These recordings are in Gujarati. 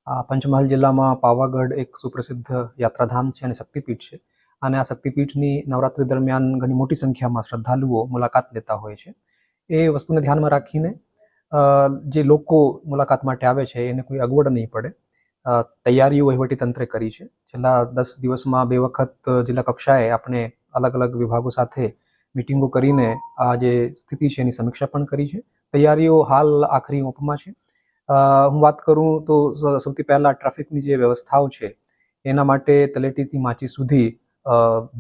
પંચમહાલ જિલ્લામાં પાવાગઢ એક સુપ્રસિદ્ધ યાત્રાધામ છે અને શક્તિપીઠ છે. અને આ શક્તિપીઠની નવરાત્રી દરમિયાન ઘણી મોટી સંખ્યામાં શ્રદ્ધાળુઓ મુલાકાત લેતા હોય છે. એ વસ્તુને ધ્યાનમાં રાખીને જે લોકો મુલાકાત માટે આવે છે એને કોઈ અગવડ નહીં પડે, તૈયારીઓ વહીવટીતંત્રે કરી છે. છેલ્લા 10 દિવસમાં 2 વખત જિલ્લા કક્ષાએ આપણે અલગ અલગ વિભાગો સાથે મિટિંગો કરીને આ જે સ્થિતિ છે એની સમીક્ષા પણ કરી છે. તૈયારીઓ હાલ આખરી ઓપમાં છે. હું વાત કરું તો સૌથી પહેલાં ટ્રાફિકની જે વ્યવસ્થાઓ છે એના માટે તલેટીથી માચી સુધી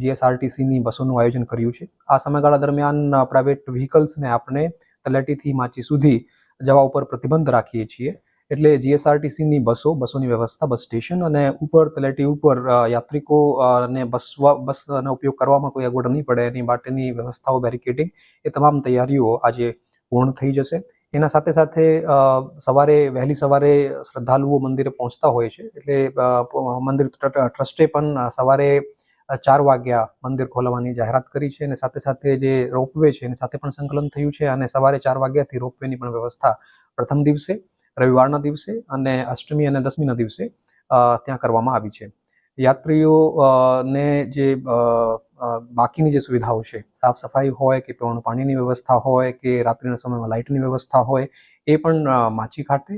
જીએસઆરટીસીની બસોનું આયોજન કર્યું છે. આ સમયગાળા દરમિયાન પ્રાઇવેટ વ્હીકલ્સને આપણે તલેટીથી માચી સુધી જવા ઉપર પ્રતિબંધ રાખીએ છીએ. એટલે જીએસઆરટીસીની બસોની વ્યવસ્થા, બસ સ્ટેશન અને ઉપર તલેટી ઉપર યાત્રિકોને બસનો ઉપયોગ કરવામાં કોઈ અગવડ નહીં પડે એની માટેની વ્યવસ્થાઓ, બેરિકેડિંગ, એ તમામ તૈયારીઓ આજે પૂર્ણ થઈ જશે. એના સાથે સાથે વહેલી સવારે શ્રદ્ધાળુઓ મંદિરે પહોંચતા હોય છે, એટલે મંદિર ટ્રસ્ટે પણ સવારે 4 વાગ્યા મંદિર ખોલવાની જાહેરાત કરી છે. અને સાથે સાથે જે રોપવે છે એની સાથે પણ સંકલન થયું છે અને સવારે 4 વાગ્યાથી રોપવેની પણ વ્યવસ્થા પ્રથમ દિવસે, રવિવારના દિવસે અને અષ્ટમી અને દસમીના દિવસે ત્યાં કરવામાં આવી છે. યાત્રીઓ ને જે બાકીની જે સુવિધાઓ છે, સાફ સફાઈ હોય કે પીવાનું પાણીની વ્યવસ્થા હોય કે રાત્રિના સમયમાં લાઇટની વ્યવસ્થા હોય, એ પણ માચી ખાતે,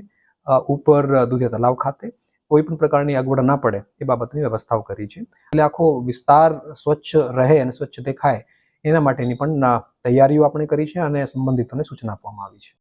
ઉપર દુધિયા તલાવ ખાતે કોઈ પણ પ્રકારની અગવડ ના પડે એ બાબતની વ્યવસ્થાઓ કરી છે. એટલે આખો વિસ્તાર સ્વચ્છ રહે અને સ્વચ્છ દેખાય એના માટેની પણ તૈયારીઓ આપણે કરી છે અને સંબંધિતોને સૂચના આપવામાં આવી છે.